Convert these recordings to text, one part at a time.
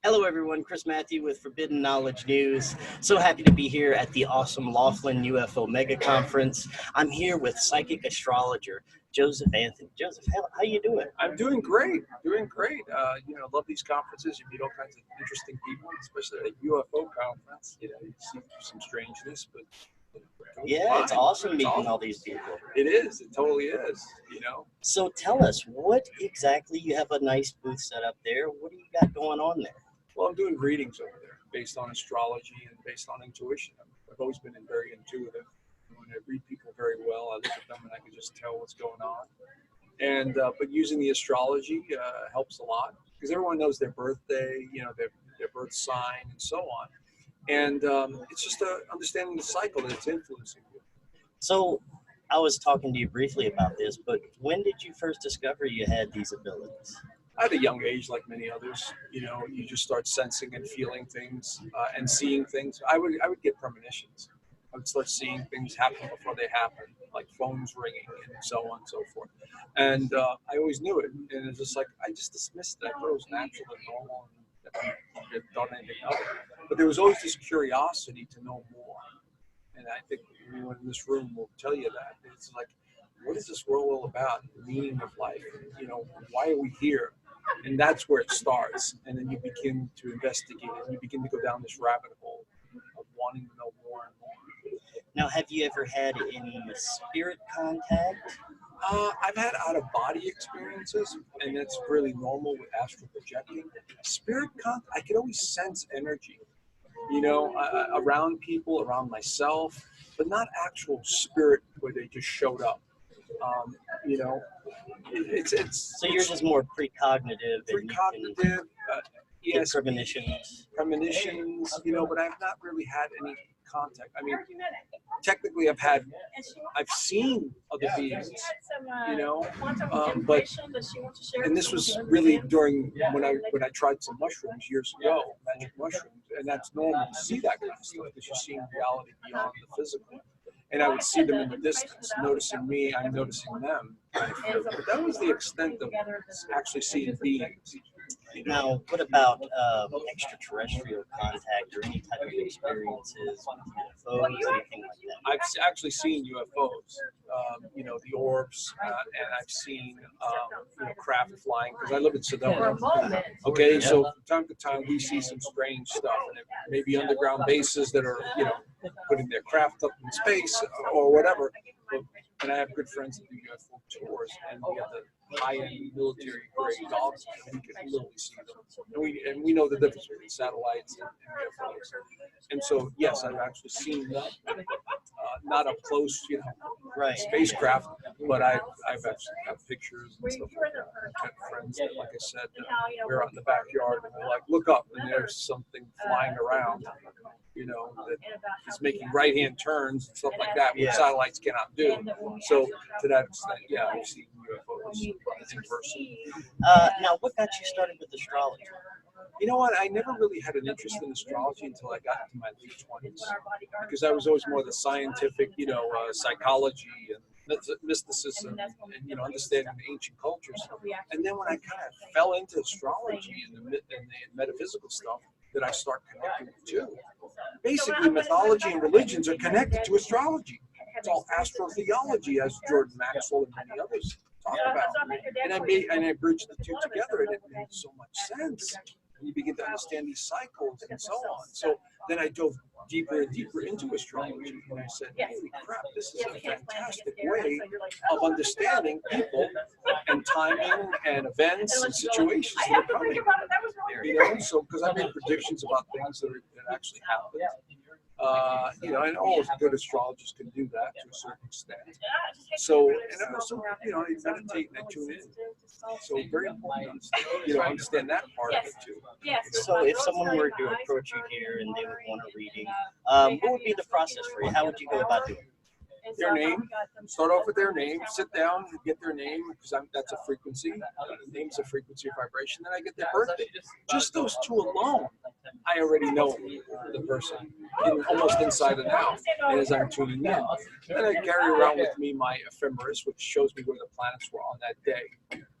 Hello, everyone. Chris Matthew with Forbidden Knowledge News. So happy to be here at the awesome Laughlin UFO Megaconference. I'm here with psychic astrologer Joseph Anthony. Joseph, how you doing? I'm doing great. Doing great. Love these conferences. You meet all kinds of interesting people, especially at a UFO conference. You see some strangeness, but yeah, it's awesome meeting all these people. It is. It totally is. So tell us, what exactly? You have a nice booth set up there. What do you got going on there? Well, I'm doing readings over there based on astrology and based on intuition. I've always been very intuitive. I read people very well. I look at them and I can just tell what's going on. And but using the astrology helps a lot because everyone knows their birthday, their birth sign, and so on. And it's just understanding the cycle that it's influencing you. So I was talking to you briefly about this, but when did you first discover you had these abilities? At a young age, like many others, you just start sensing and feeling things and seeing things. I would get premonitions. I would start seeing things happen before they happen, like phones ringing and so on and so forth. And I always knew it. And it's just like, I just dismissed it. I thought it was natural and normal and I thought anything of it. But there was always this curiosity to know more. And I think everyone in this room will tell you that. It's like, what is this world all about? The meaning of life. Why are we here? And that's where it starts. And then you begin to investigate and you begin to go down this rabbit hole of wanting to know more and more. Now, have you ever had any spirit contact? I've had out-of-body experiences, and that's really normal with astral projecting. Spirit contact, I can always sense energy, around people, around myself, but not actual spirit where they just showed up. So you're just more precognitive. Precognitive, yes, premonitions, but I've not really had any contact. I mean, technically, I've seen other beings, but and this was really during when I tried some mushrooms years ago, magic mushrooms, and that's normal to see that kind of stuff because you're seeing reality beyond the physical. And I would see them in the distance, noticing me, I'm noticing them. But that was the extent of actually seeing beings. Now, what about extraterrestrial contact or any type of experiences with UFOs, anything like that? I've actually seen UFOs, the orbs, and I've seen craft flying because I live in Sedona. Okay, so from time to time we see some strange stuff, and it may be underground bases that are, putting their craft up in space or whatever. And I have good friends that do UFO tours, and we have the high-end military-grade dogs, and we can literally see them. And we know the difference between satellites and UFOs. And so, yes, I've actually seen them, not up close, spacecraft, but I've actually got pictures and stuff like that. I've had friends that, like I said, we're out in the backyard, and they're like, look up, and there's something flying around. That is making right-hand turns and stuff like that, which satellites cannot do. So, to that extent, yeah, I've seen UFOs in person. Now, what got you started with astrology? You know what? I never really had an interest in astrology until I got into my late 20s, because I was always more the scientific, psychology and mysticism and understanding the ancient cultures. And then when I kind of fell into astrology and the metaphysical stuff, that I start connecting to. Basically, mythology and religions are connected to astrology. It's all astrotheology, as Jordan Maxwell and many others talk about. And I bridged the two together, and it made so much sense. And you begin to understand these cycles and so on. So then I dove deeper and deeper into astrology, and I said, holy crap, this is a fantastic way of understanding people and timing and events and situations that are coming. So because I made predictions about things that actually happened. And all good astrologers can do that to a certain extent. So, and I also, I meditate and I tune in. So very important to understand that part of it too. So if someone were to approach you here and they would want a reading, what would be the process for you? How would you go about doing it? Their name, start off with their name, sit down and get their name, because that's a frequency. Name's a frequency of vibration. Then I get their birthday. Just those two alone, I already know the person almost inside and out, and as I'm tuning in. Then I carry around with me my ephemeris, which shows me where the planets were on that day.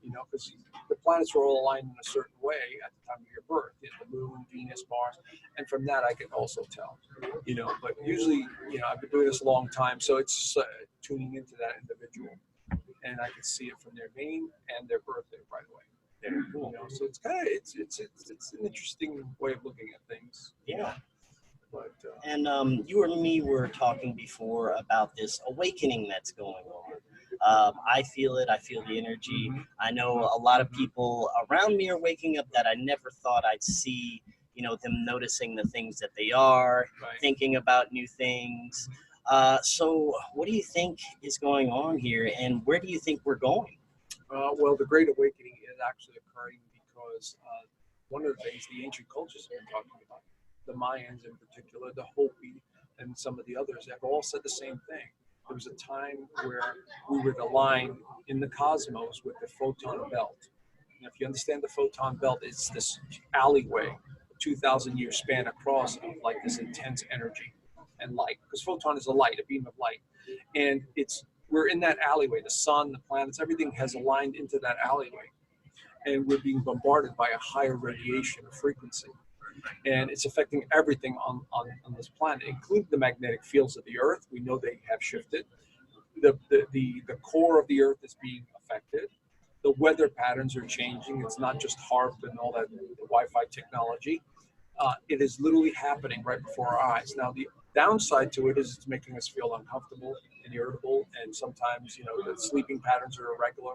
Because the planets were all aligned in a certain way at the time of your birth. The moon, Venus, Mars, and from that I can also tell, you know. But usually, you know, I've been doing this a long time, so it's just, tuning into that individual, and I can see it from their name and their birthday right away. Very cool. You know, so it's kind of it's an interesting way of looking at things. Yeah. But And you and me were talking before about this awakening that's going on. I feel it. I feel the energy. I know a lot of people around me are waking up that I never thought I'd see. You know, them noticing the things that they are, right. thinking about new things. So, what do you think is going on here, and where do you think we're going? Well, the Great Awakening is actually occurring because one of the things the ancient cultures have been talking about, the Mayans in particular, the Hopi, and some of the others have all said the same thing. There was a time where we were aligned in the cosmos with the photon belt. And if you understand the photon belt, it's this alleyway, a 2,000-year span across of like this intense energy and light. Because photon is a light, a beam of light. And we're in that alleyway. The sun, the planets, everything has aligned into that alleyway. And we're being bombarded by a higher radiation of frequency. And it's affecting everything on this planet, including the magnetic fields of the Earth. We know they have shifted. The core of the Earth is being affected. The weather patterns are changing. It's not just HARP and all that Wi-Fi technology. It is literally happening right before our eyes. Now, the downside to it is it's making us feel uncomfortable and irritable, and sometimes, you know, the sleeping patterns are irregular.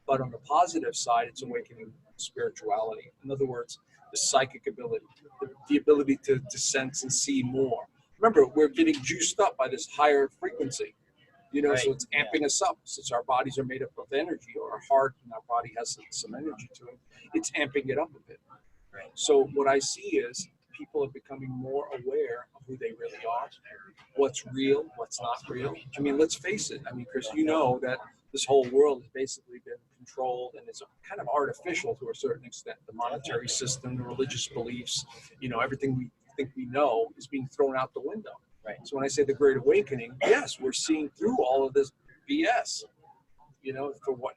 But on the positive side, it's awakening spirituality. In other words, the psychic ability, the ability to sense and see more. Remember, we're getting juiced up by this higher frequency. You know, Right. so it's amping us up. Since our bodies are made up of energy, or our heart and our body has some energy to it, it's amping it up a bit. Right. So what I see is people are becoming more aware of who they really are, what's real, what's not real. I mean, let's face it. I mean, Chris, you know that this whole world has basically been controlled, and it's kind of artificial to a certain extent. The monetary system, the religious beliefs, you know, everything we think we know is being thrown out the window. Right. So when I say the Great Awakening, yes, we're seeing through all of this BS, you know, for what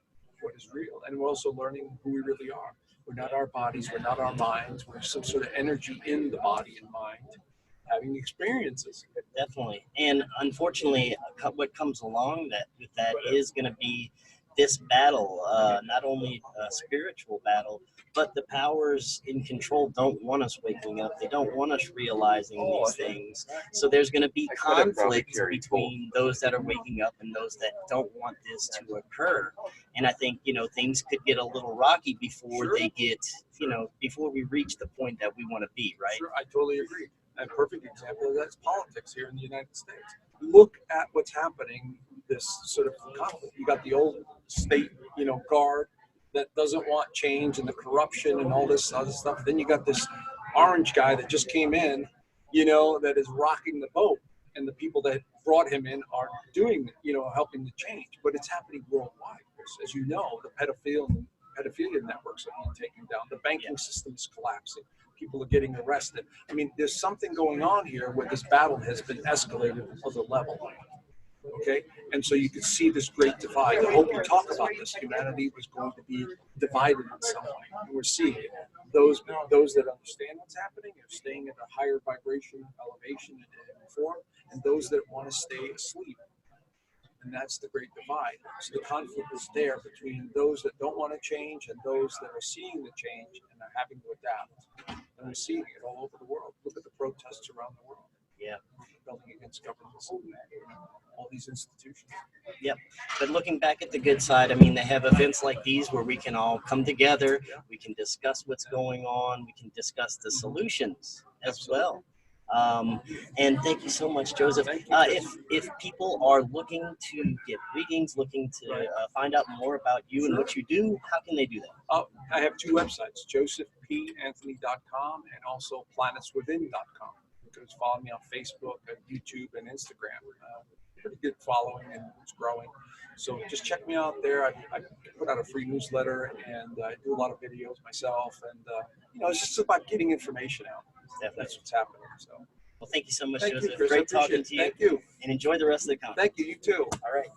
is real. And we're also learning who we really are. We're not our bodies, we're not our minds, we're some sort of energy in the body and mind, having experiences. Definitely. And unfortunately, what comes along with that is going to be this battle, not only a spiritual battle, but the powers in control don't want us waking up. They don't want us realizing these things. So there's going to be conflict between those that are waking up and those that don't want this to occur. And I think, you know, things could get a little rocky before they get, you know, before we reach the point that we want to be, right? Sure, I totally agree. A perfect example of that's politics here in the United States. Look at what's happening, this sort of conflict. You got the old state, you know, guard that doesn't want change, and the corruption and all this other stuff. Then you got this orange guy that just came in, you know, that is rocking the boat, and the people that brought him in are doing, you know, helping to change. But it's happening worldwide. As you know, the pedophilia networks are being taken down. The banking system is collapsing. People are getting arrested. I mean, there's something going on here where this battle has been escalated to another level. Okay, and so you can see this great divide. I hope you talk about this. Humanity was going to be divided in some way, and we're seeing it. Those that understand what's happening are staying at a higher vibration, elevation, and form, and those that want to stay asleep. And that's the great divide. So the conflict is there between those that don't want to change and those that are seeing the change and are having to adapt. And we're seeing it all over the world. Look at the protests around the world. Yeah. Building against governments, all these institutions. Yep. But looking back at the good side, I mean, they have events like these where we can all come together. We can discuss what's going on. We can discuss the solutions as well. And thank you so much, Joseph. If people are looking to get readings, looking to find out more about you and what you do, how can they do that? I have two websites, josephpanthony.com and also planetswithin.com. You can follow me on Facebook and YouTube and Instagram. Pretty good following, and it's growing. So just check me out there. I put out a free newsletter, and I do a lot of videos myself. And you know, it's just about getting information out. That's what's happening. So, well, thank you so much, thank Joseph. you, Chris. Great talking to you. Thank you. And enjoy the rest of the conference. Thank you. You too. All right.